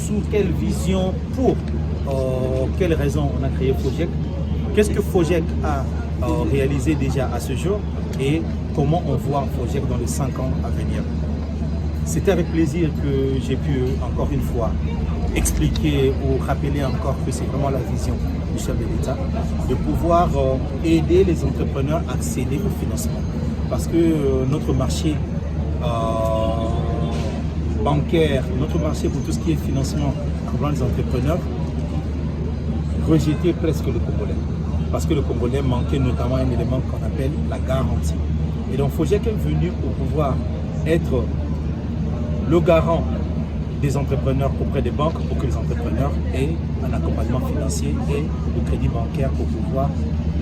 sous quelle vision, pour quelles raisons on a créé FOGEC, qu'est-ce que FOGEC a réalisé déjà à ce jour et comment on voit FOGEC dans les 5 ans à venir. C'était avec plaisir que j'ai pu encore une fois expliquer ou rappeler encore que c'est vraiment la vision du chef de l'État de pouvoir aider les entrepreneurs à accéder au financement. Parce que notre marché bancaire, notre marché pour tout ce qui est financement pour les entrepreneurs, rejetait presque le Congolais. Parce que le Congolais manquait notamment un élément qu'on appelle la garantie. Et donc FOGEC est venu pour pouvoir être le garant des entrepreneurs auprès des banques pour que les entrepreneurs aient un accompagnement financier et le crédit bancaire pour pouvoir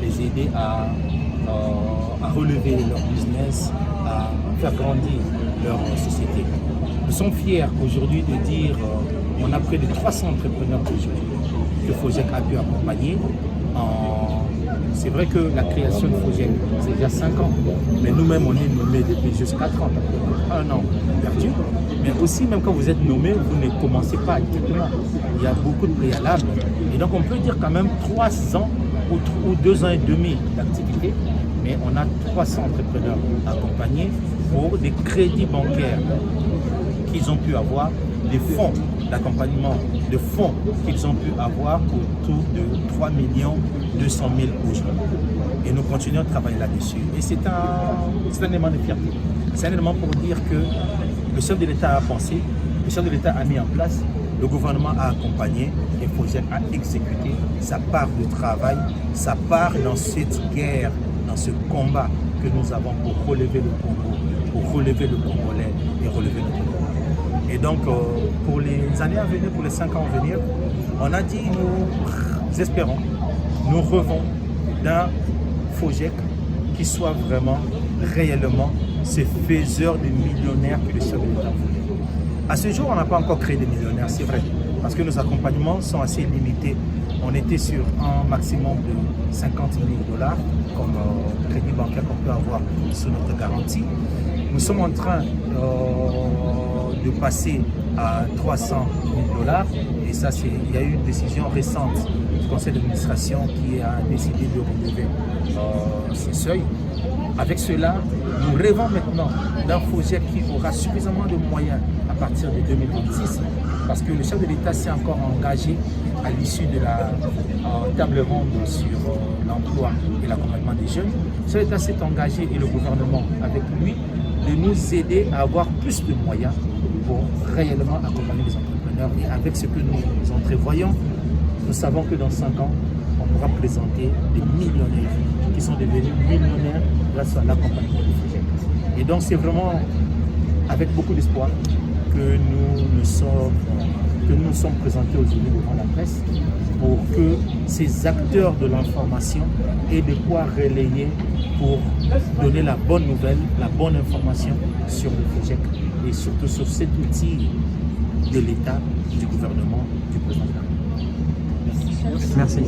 les aider à relever leur business, à faire grandir leur société. Nous sommes fiers aujourd'hui de dire qu'on a près de 300 entrepreneurs aujourd'hui que FOGEC a pu accompagner. C'est vrai que la création de FOGEC, c'est déjà 5 ans, mais nous-mêmes, on est nommés depuis juste 4 ans, un an perdu. Mais aussi, même quand vous êtes nommé, vous ne commencez pas directement. Il y a beaucoup de préalables. Et donc, on peut dire quand même 3 ans ou 2 ans et demi d'activité, mais on a 300 entrepreneurs accompagnés pour des crédits bancaires qu'ils ont pu avoir, des fonds d'accompagnement, de fonds qu'ils ont pu avoir autour de 3 200 000 aujourd'hui. Et nous continuons de travailler là-dessus. Et c'est un élément de fierté. C'est un élément pour dire que le chef de l'État a pensé, le chef de l'État a mis en place, le gouvernement a accompagné et FOGEC a exécuté sa part de travail, sa part dans cette guerre, dans ce combat que nous avons pour relever le Congo, pour relever le Congolais et relever notre Congo. Et donc, pour les années à venir, pour les 5 ans à venir, on a dit, nous espérons, nous rêvons d'un FOGEC qui soit vraiment, réellement, ce faiseur de millionnaires que le chef de l'État voulait. À ce jour, on n'a pas encore créé des millionnaires, c'est vrai, parce que nos accompagnements sont assez limités. On était sur un maximum de 50 000 $ comme crédit bancaire qu'on peut avoir sous notre garantie. Nous sommes en train de passer à 300 000 $. Et ça, il y a eu une décision récente du conseil d'administration qui a décidé de relever ces seuils. Avec cela, nous rêvons maintenant d'un FOGEC qui aura suffisamment de moyens à partir de 2026, parce que le chef de l'État s'est encore engagé à l'issue de la table ronde sur l'emploi et l'accompagnement des jeunes. Le chef de l'État s'est engagé et le gouvernement avec lui de nous aider à avoir plus de moyens pour réellement accompagner les entrepreneurs. Et avec ce que nous entrevoyons, nous savons que dans 5 ans, on pourra présenter des millionnaires qui sont devenus millionnaires grâce à l'accompagnement du FOGEC. Et donc c'est vraiment avec beaucoup d'espoir que nous nous sommes présentés aujourd'hui devant la presse pour que ces acteurs de l'information aient de quoi relayer pour donner la bonne nouvelle, la bonne information sur le FOGEC et surtout sur cet outil de l'État, du gouvernement, du président. Merci.